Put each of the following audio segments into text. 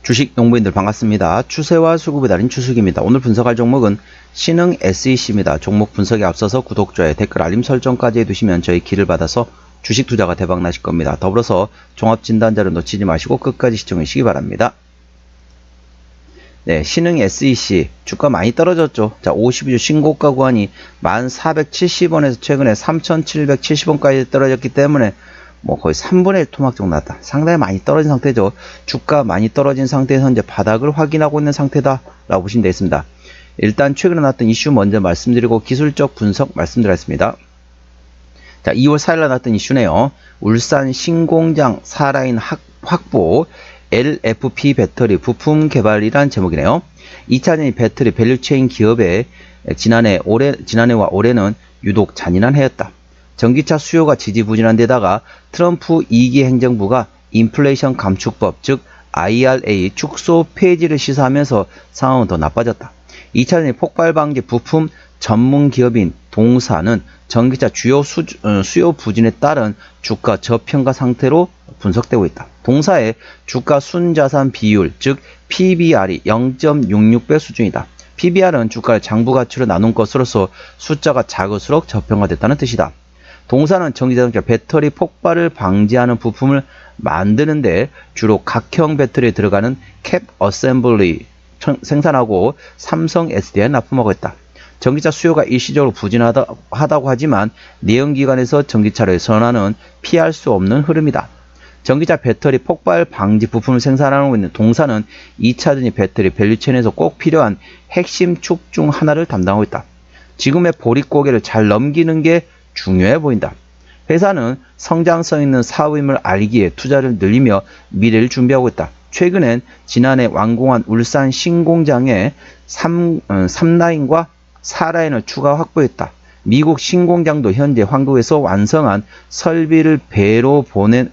주식 농부인들 반갑습니다. 추세와 수급의 달인 추수기입니다. 오늘 분석할 종목은 신흥 SEC입니다. 종목 분석에 앞서서 구독, 좋아요, 댓글, 알림 설정까지 해두시면 저희 길을 받아서 주식 투자가 대박 나실 겁니다. 더불어서 종합진단자를 놓치지 마시고 끝까지 시청해 주시기 바랍니다. 네, 신흥 SEC 주가 많이 떨어졌죠. 자, 52주 신고가 구간이 1470원에서 최근에 3770원까지 떨어졌기 때문에 거의 3분의 1 토막 정도 났다. 상당히 많이 떨어진 상태죠. 주가 많이 떨어진 상태에서 현재 바닥을 확인하고 있는 상태다라고 보시면 되겠습니다. 일단 최근에 나왔던 이슈 먼저 말씀드리고 기술적 분석 말씀드리겠습니다. 자, 2월 4일 날 나왔던 이슈네요. 울산 신공장 사라인 확보 LFP 배터리 부품 개발이란 제목이네요. 2차전지 배터리 밸류체인 기업의 지난해와 올해는 유독 잔인한 해였다. 전기차 수요가 지지부진한 데다가 트럼프 2기 행정부가 인플레이션 감축법 즉 IRA 축소 폐지를 시사하면서 상황은 더 나빠졌다. 2차전지 폭발 방지 부품 전문 기업인 동사는 전기차 수요 부진에 따른 주가 저평가 상태로 분석되고 있다. 동사의 주가 순자산 비율 즉 PBR이 0.66배 수준이다. PBR은 주가의 장부 가치로 나눈 것으로서 숫자가 작을수록 저평가됐다는 뜻이다. 동사는 전기자동차 배터리 폭발을 방지하는 부품을 만드는데 주로 각형 배터리에 들어가는 캡 어셈블리 생산하고 삼성 SDI에 납품하고 있다. 전기차 수요가 일시적으로 부진하다고 하지만 내연기관에서 전기차를 선호하는 피할 수 없는 흐름이다. 전기차 배터리 폭발 방지 부품을 생산하고 있는 동사는 2차전지 배터리 밸류체인에서 꼭 필요한 핵심 축 중 하나를 담당하고 있다. 지금의 보릿고개를 잘 넘기는 게 중요해 보인다. 회사는 성장성 있는 사업임을 알기에 투자를 늘리며 미래를 준비하고 있다. 최근엔 지난해 완공한 울산 신공장에 3라인과 4라인을 추가 확보했다. 미국 신공장도 현재 한국에서 완성한 설비를 배로 보낸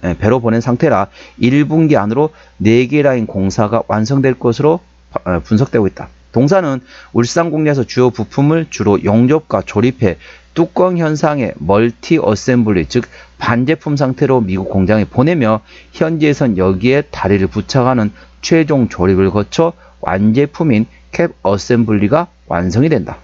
상태라 1분기 안으로 4개 라인 공사가 완성될 것으로 분석되고 있다. 동사는 울산 공장에서 주요 부품을 주로 용접과 조립해 뚜껑 현상의 멀티 어셈블리 즉 반제품 상태로 미국 공장에 보내며 현지에선 여기에 다리를 부착하는 최종 조립을 거쳐 완제품인 캡 어셈블리가 완성이 된다.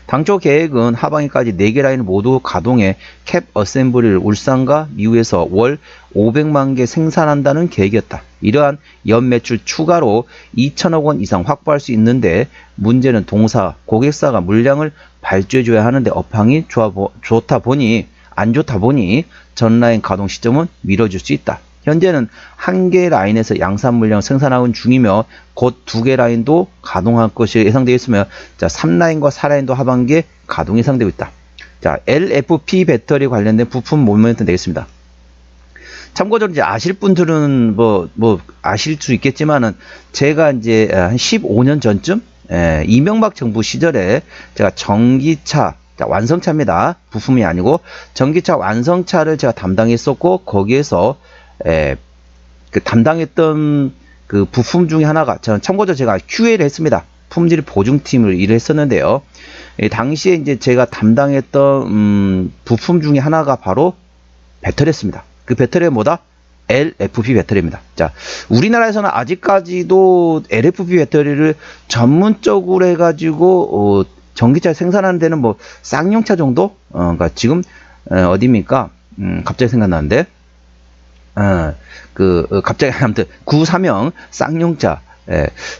당초 계획은 하반기까지 4개 라인을 모두 가동해 캡 어셈블리를 울산과 미국에서 월 500만 개 생산한다는 계획이었다. 이러한 연매출 추가로 2천억 원 이상 확보할 수 있는데 문제는 동사, 고객사가 물량을 발주해줘야 하는데 업황이 안 좋다 보니 전 라인 가동 시점은 미뤄질 수 있다. 현재는 1개 라인에서 양산 물량을 생산하고 중이며 곧 2개 라인도 가동할 것이 예상되어 있으며 3라인과 4라인도 하반기에 가동 예상되고 있다. 자, LFP 배터리 관련된 부품 모멘텀 되겠습니다. 참고적으로 이제 아실 분들은 아실 수 있겠지만은 제가 이제 한 15년 전쯤 이명박 정부 시절에 제가 전기차 완성차입니다. 부품이 아니고 전기차 완성차를 제가 담당했었고 거기에서 담당했던 그 부품 중에 하나가 저는 참고적으로 제가 QA를 했습니다. 품질 보증팀을 일을 했었는데요. 당시에 이제 제가 담당했던 부품 중에 하나가 바로 배터리였습니다. 그 배터리가 뭐다? LFP 배터리입니다. 자, 우리나라에서는 아직까지도 LFP 배터리를 전문적으로 해가지고 전기차 생산하는 데는 쌍용차 정도? 그러니까 지금 어디입니까? 갑자기 생각나는데. 갑자기 아무튼 93형 쌍용차.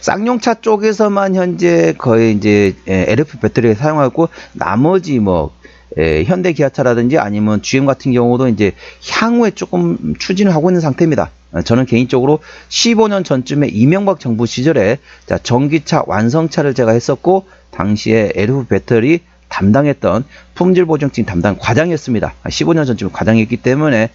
쌍용차 쪽에서만 현재 거의 이제 LFP 배터리를 사용하고 나머지 현대 기아차라든지 아니면 GM 같은 경우도 이제 향후에 조금 추진을 하고 있는 상태입니다. 저는 개인적으로 15년 전쯤에 이명박 정부 시절에 전기차 완성차를 제가 했었고 당시에 LFP 배터리 담당했던 품질보증팀 담당 과장이었습니다. 15년 전쯤에 과장이었기 때문에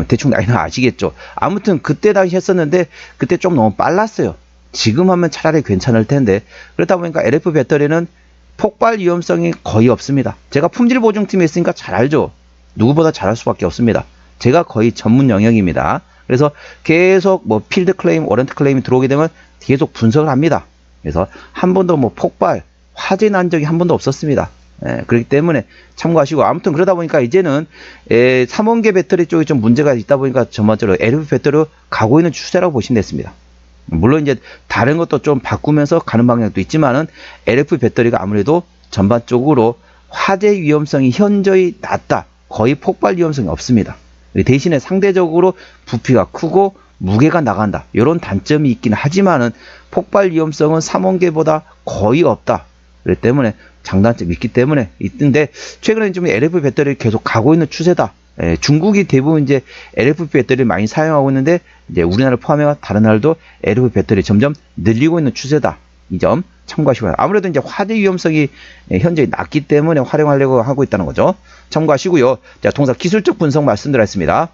대충 나이는 아시겠죠. 아무튼 그때 당시 했었는데 그때 좀 너무 빨랐어요. 지금 하면 차라리 괜찮을 텐데 그렇다 보니까 LFP 배터리는 폭발 위험성이 거의 없습니다. 제가 품질보증팀에 있으니까 잘 알죠. 누구보다 잘할 수밖에 없습니다. 제가 거의 전문 영역입니다. 그래서 계속 필드 클레임, 워런트 클레임이 들어오게 되면 계속 분석을 합니다. 그래서 한 번도 폭발, 화재 난 적이 한 번도 없었습니다. 그렇기 때문에 참고하시고 아무튼 그러다 보니까 이제는 3원계 배터리 쪽에 좀 문제가 있다 보니까 전반적으로 LFP 배터리로 가고 있는 추세라고 보시면 됐습니다. 물론 이제 다른 것도 좀 바꾸면서 가는 방향도 있지만은 LFP 배터리가 아무래도 전반적으로 화재 위험성이 현저히 낮다. 거의 폭발 위험성이 없습니다. 대신에 상대적으로 부피가 크고 무게가 나간다. 이런 단점이 있긴 하지만은 폭발 위험성은 3원계보다 거의 없다. 그렇기 때문에 장단점이 있기 때문에 있는데 최근에 좀 LFP 배터리를 계속 가고 있는 추세다. 중국이 대부분 이제 LFP 배터리를 많이 사용하고 있는데 이제 우리나라를 포함해 다른 나라도 LFP 배터리 점점 늘리고 있는 추세다. 이 점 참고하시기 바랍니다. 아무래도 이제 화재 위험성이 현재 낮기 때문에 활용하려고 하고 있다는 거죠. 참고하시고요. 자, 동사 기술적 분석 말씀드렸습니다.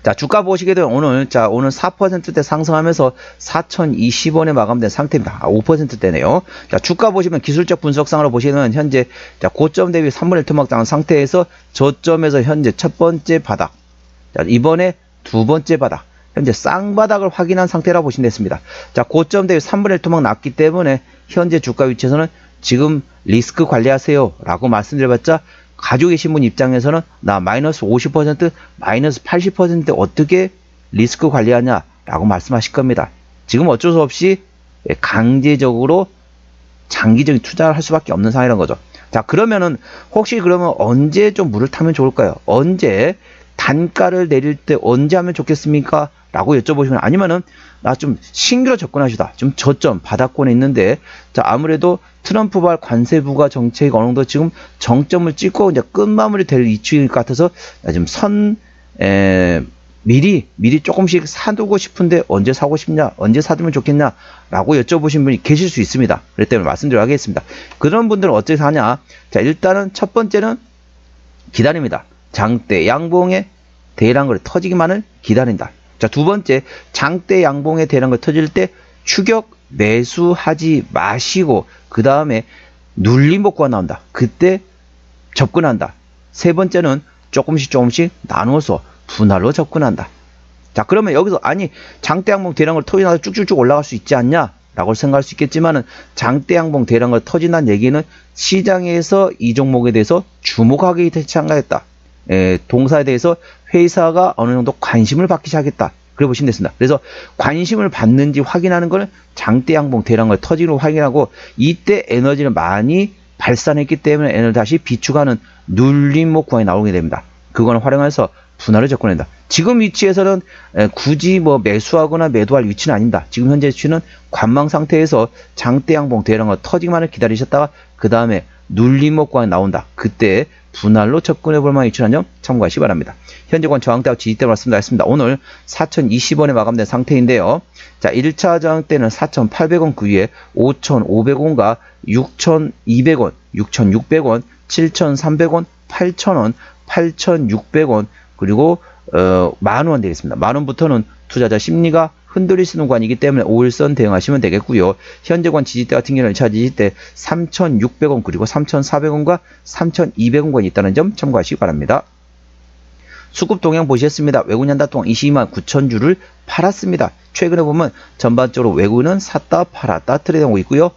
자, 주가 보시게 되면 오늘 4%대 상승하면서 4,020원에 마감된 상태입니다. 5%대네요. 자, 주가 보시면 기술적 분석상으로 보시면 현재 고점 대비 3분의 1 토막당한 상태에서 저점에서 현재 첫 번째 바닥, 자, 이번에 두 번째 바닥, 현재 쌍바닥을 확인한 상태라고 보시면 됐습니다. 자, 고점 대비 3분의 1 토막 났기 때문에 현재 주가 위치에서는 지금 리스크 관리하세요 라고 말씀드려봤자 가지고 계신 분 입장에서는 나 마이너스 50%, 마이너스 80% 어떻게 리스크 관리하냐 라고 말씀하실 겁니다. 지금 어쩔 수 없이 강제적으로 장기적인 투자를 할 수밖에 없는 상황이라는 거죠. 자, 그러면은 혹시 그러면 언제 좀 물을 타면 좋을까요? 언제 단가를 내릴 때 언제 하면 좋겠습니까? 라고 여쭤보시면 아니면은 나 좀 신규로 접근하시다. 좀 저점 바닥권에 있는데 자, 아무래도 트럼프발 관세 부과 정책이 어느 정도 지금 정점을 찍고 이제 끝마무리 될 이치일 것 같아서 좀 미리 조금씩 사두고 싶은데 언제 사고 싶냐? 언제 사두면 좋겠냐? 라고 여쭤보신 분이 계실 수 있습니다. 그렇기 때문에 말씀드리도록 하겠습니다. 그런 분들은 어떻게 사냐? 자, 일단은 첫 번째는 기다립니다. 장대 양봉의 대량거래 터지기만을 기다린다. 자, 두 번째, 장대 양봉의 대량거래 터질 때 추격 매수하지 마시고 그 다음에 눌림 복구가 나온다. 그때 접근한다. 세 번째는 조금씩 나누어서 분할로 접근한다. 자, 그러면 여기서 아니 장대 양봉 대량거래 터지나서 쭉쭉쭉 올라갈 수 있지 않냐? 라고 생각할 수 있겠지만은 장대 양봉 대량거래 터진다는 얘기는 시장에서 이 종목에 대해서 주목하기 시작하겠다. 동사에 대해서 회사가 어느 정도 관심을 받기 시작했다. 그래 보시면 됐습니다. 그래서 관심을 받는지 확인하는 걸 장대 양봉 대량거래 터지로 확인하고 이때 에너지를 많이 발산했기 때문에 에너지 다시 비축하는 눌림목 구간이 나오게 됩니다. 그거는 활용해서 분할을 접근한다. 지금 위치에서는 굳이 뭐 매수하거나 매도할 위치는 아닙니다. 지금 현재 위치는 관망 상태에서 장대 양봉 대량거래 터지기만을 기다리셨다가 그 다음에 눌림목 구간이 나온다. 그때 분할로 접근해 볼 만한 위치라는 점 참고하시기 바랍니다. 현재권 저항대와 지지대 말씀드렸습니다. 오늘 4,020원에 마감된 상태인데요. 자, 1차 저항대는 4,800원 그 위에 5,500원과 6,200원, 6,600원, 7,300원, 8,000원, 8,600원 그리고 10,000원 되겠습니다. 10,000원부터는 투자자 심리가 흔들릴 수 있는 구간이기 때문에 5일선 대응하시면 되겠고요. 현재권 지지대 같은 경우는 1차 지지대 3,600원 그리고 3,400원과 3,200원권이 있다는 점 참고하시기 바랍니다. 수급 동향 보시겠습니다. 외국인 한달 동안 22만 9천 주를 팔았습니다. 최근에 보면 전반적으로 외국인은 샀다 팔았다 트레이딩하고 있고요.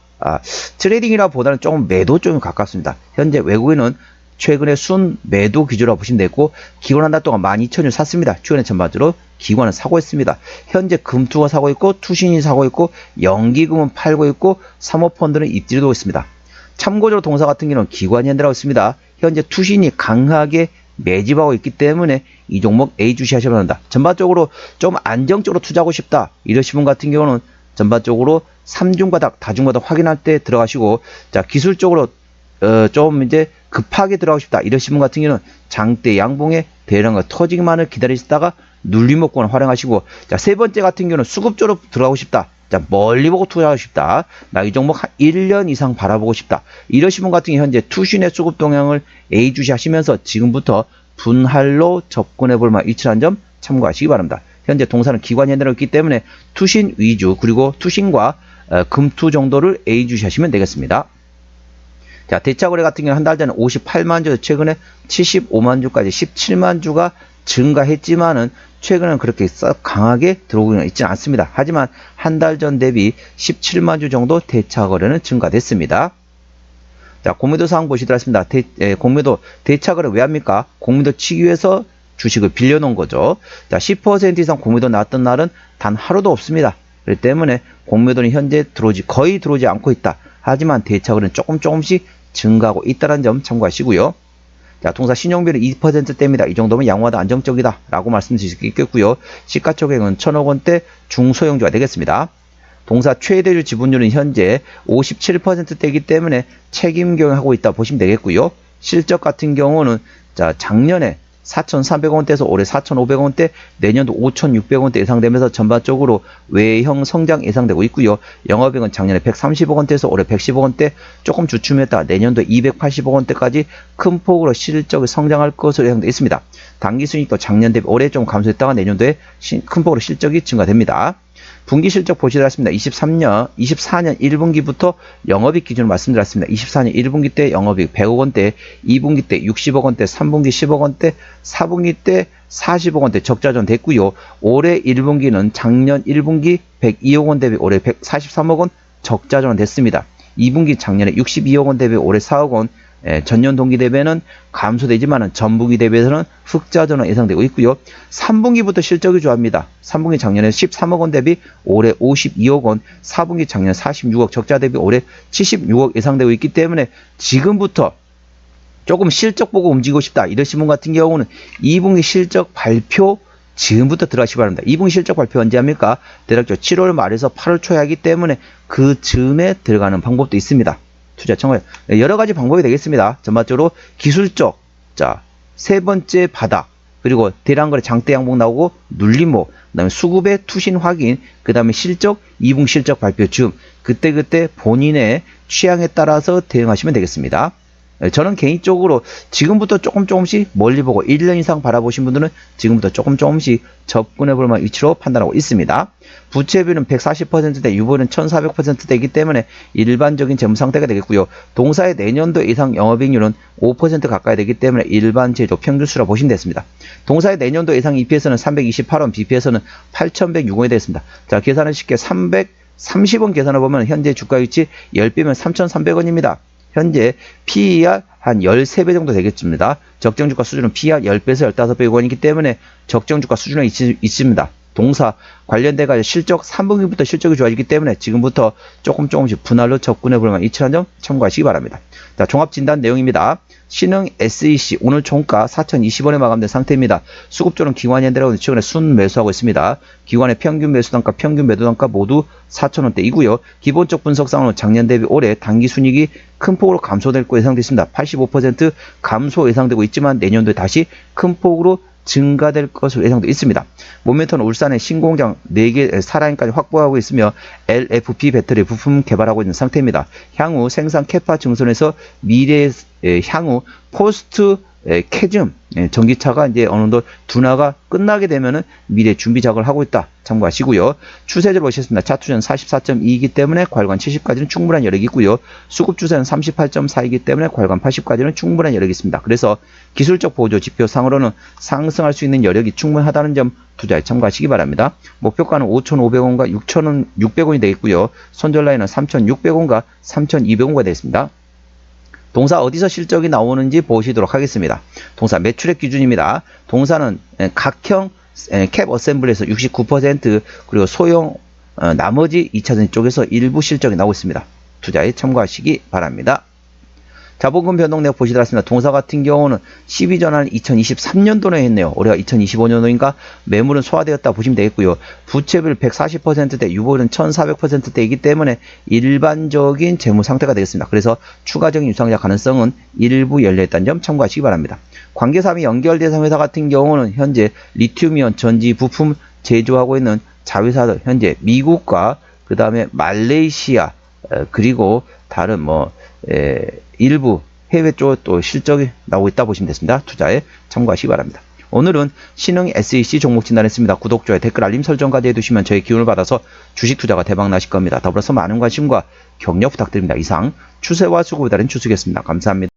트레이딩이라 보다는 조금 매도 쪽에 가깝습니다. 현재 외국인은 최근에 순 매도 기조라고 보시면 되고 기관 한 달 동안 12,000주 샀습니다. 최근에 전반적으로 기관은 사고 있습니다. 현재 금투가 사고 있고 투신이 사고 있고 연기금은 팔고 있고 사모펀드는 입지를 있습니다. 참고적으로 동사 같은 경우는 기관이 현대라고 있습니다. 현재 투신이 강하게 매집하고 있기 때문에 이 종목 A 주시하셔야 한다. 전반적으로 좀 안정적으로 투자하고 싶다 이러신 분 같은 경우는 전반적으로 3중바닥 다중바닥 확인할 때 들어가시고 자, 기술적으로 좀 이제 급하게 들어가고 싶다 이러신 분 같은 경우는 장대 양봉에 대량거래 터지기만을 기다리시다가 눌림목권을 활용하시고 자, 세 번째 같은 경우는 수급적으로 들어가고 싶다. 자, 멀리 보고 투자하고 싶다. 나 이 종목 한 1년 이상 바라보고 싶다. 이러신 분 같은 경우 현재 투신의 수급 동향을 A 주시하시면서 지금부터 분할로 접근해 볼 만한 위치라는 점 참고하시기 바랍니다. 현재 동사는 기관 현대로 있기 때문에 투신 위주 그리고 투신과 금투 정도를 A 주시하시면 되겠습니다. 자, 대차거래 같은 경우는 한 달 전에 58만 주, 최근에 75만 주까지 17만 주가 증가했지만은 최근에는 그렇게 썩 강하게 들어오고 있지는 않습니다. 하지만 한 달 전 대비 17만 주 정도 대차거래는 증가됐습니다. 자, 공매도 사항 보시도록 하겠습니다. 공매도 대차거래 왜 합니까? 공매도 치기 위해서 주식을 빌려놓은 거죠. 자, 10% 이상 공매도 나왔던 날은 단 하루도 없습니다. 그렇기 때문에 공매도는 현재 거의 들어오지 않고 있다. 하지만 대차거래는 조금씩 증가하고 있다는 점 참고하시고요. 자, 동사 신용비율은 2%대입니다. 이 정도면 양호하다, 안정적이다 라고 말씀드릴 수 있겠고요. 시가총액은 1,000억 원대 중소형주가 되겠습니다. 동사 최대율 지분율은 현재 57%대이기 때문에 책임 경영하고 있다 보시면 되겠고요. 실적 같은 경우는 자, 작년에 4,300원대에서 올해 4,500원대, 내년도 5,600원대 예상되면서 전반적으로 외형 성장 예상되고 있고요. 영업이익은 작년에 130억원대에서 올해 110억원대, 조금 주춤했다가 내년도 280억원대까지 큰 폭으로 실적이 성장할 것으로 예상되어 있습니다. 당기순이익도 작년 대비 올해 좀 감소했다가 내년도에 큰 폭으로 실적이 증가됩니다. 분기 실적 보시겠습니다. 24년 1분기부터 영업이익 기준으로 말씀드렸습니다. 24년 1분기 때 영업이익 100억 원대, 2분기 때 60억 원대, 3분기 10억 원대, 4분기 때 40억 원대 적자전 됐고요. 올해 1분기는 작년 1분기 102억 원 대비 올해 143억 원 적자전 됐습니다. 2분기 작년에 62억 원 대비 올해 4억 원, 전년 동기 대비는 감소되지만 전분기 대비해서는 흑자전환 예상되고 있고요. 3분기부터 실적이 좋아합니다. 3분기 작년에 13억 원 대비 올해 52억 원, 4분기 작년 46억 적자 대비 올해 76억 예상되고 있기 때문에 지금부터 조금 실적 보고 움직이고 싶다 이러신 분 같은 경우는 2분기 실적 발표 지금부터 들어가시기 바랍니다. 2분기 실적 발표 언제 합니까? 대략적으로 7월 말에서 8월 초에 하기 때문에 그 즈음에 들어가는 방법도 있습니다. 투자 청구에 여러 가지 방법이 되겠습니다. 전반적으로 기술적, 자, 세 번째 바닥, 그리고 대량거래 장대 양봉 나오고 눌림목, 그 다음에 수급의 투신 확인, 그 다음에 실적, 2분기 실적 발표 즈음, 그때 본인의 취향에 따라서 대응하시면 되겠습니다. 저는 개인적으로 지금부터 조금씩 멀리 보고 1년 이상 바라보신 분들은 지금부터 조금씩 접근해 볼 만한 위치로 판단하고 있습니다. 부채비율은 140%대, 유보율은 1400%대이기 때문에 일반적인 재무 상태가 되겠고요. 동사의 내년도 예상 영업이익률은 5% 가까이 되기 때문에 일반 제조 평균수라 보시면 되겠습니다. 동사의 내년도 예상 EPS는 328원, BPS는 8106원이 되겠습니다. 자, 계산을 쉽게 330원 계산을 보면 현재 주가 위치 10배면 3300원입니다. 현재 PER 한 13배 정도 되겠습니다. 적정주가 수준은 PER 10배에서 15배이기 때문에 적정주가 수준에 있습니다. 동사 관련돼가 실적 3분기부터 실적이 좋아지기 때문에 지금부터 조금씩 분할로 접근해 볼 만한 이치라는 점 참고하시기 바랍니다. 자, 종합진단 내용입니다. 신흥 SEC 오늘 종가 4,020원에 마감된 상태입니다. 수급조는 기관현대라고 최근에 순매수하고 있습니다. 기관의 평균 매수단가, 평균 매도단가 모두 4,000원대이고요. 기본적 분석상으로는 작년 대비 올해 당기순이익이 큰 폭으로 감소될 것으로 예상되어 있습니다. 85% 감소 예상되고 있지만 내년도에 다시 큰 폭으로 증가될 것으로 예상되어 있습니다. 모멘텀은 울산의 신공장 4개 사라인까지 확보하고 있으며 LFP 배터리 부품 개발하고 있는 상태입니다. 향후 생산 캐파 증선에서 미래의 향후 포스트 캐즘 전기차가 이제 어느 정도 둔화가 끝나게 되면은 미래 준비 작업을 하고 있다 참고하시고요. 추세를 보시겠습니다. 차투전 44.2이기 때문에 과열관 70까지는 충분한 여력이 있고요. 수급 추세는 38.4이기 때문에 과열관 80까지는 충분한 여력이 있습니다. 그래서 기술적 보조 지표상으로는 상승할 수 있는 여력이 충분하다는 점 투자에 참고하시기 바랍니다. 목표가는 5,500원과 6,600원이 되겠고요. 손절 라인은 3,600원과 3,200원가 되겠습니다. 동사 어디서 실적이 나오는지 보시도록 하겠습니다. 동사 매출액 기준입니다. 동사는 각형 캡 어셈블리에서 69% 그리고 소형 나머지 2차전 쪽에서 일부 실적이 나오고 있습니다. 투자에 참고하시기 바랍니다. 자본금 변동 내역 보시도록 하겠습니다. 동사 같은 경우는 12전환을 2023년도에 했네요. 올해가 2025년도인가 매물은 소화되었다 보시면 되겠고요. 부채비율 140%대, 유보율은 1400%대이기 때문에 일반적인 재무 상태가 되겠습니다. 그래서 추가적인 유상자 가능성은 일부 열려있다는 점 참고하시기 바랍니다. 관계사업이 연결대상 회사 같은 경우는 현재 리튬이온 전지 부품 제조하고 있는 자회사들 현재 미국과 그 다음에 말레이시아 그리고 다른 일부 해외 쪽 또 실적이 나오고 있다 보시면 됐습니다. 투자에 참고하시기 바랍니다. 오늘은 신흥 SEC 종목 진단했습니다. 구독, 좋아요, 댓글, 알림 설정까지 해두시면 저의 기운을 받아서 주식 투자가 대박 나실 겁니다. 더불어서 많은 관심과 격려 부탁드립니다. 이상 추세와 수급에 따른 추수겠습니다. 감사합니다.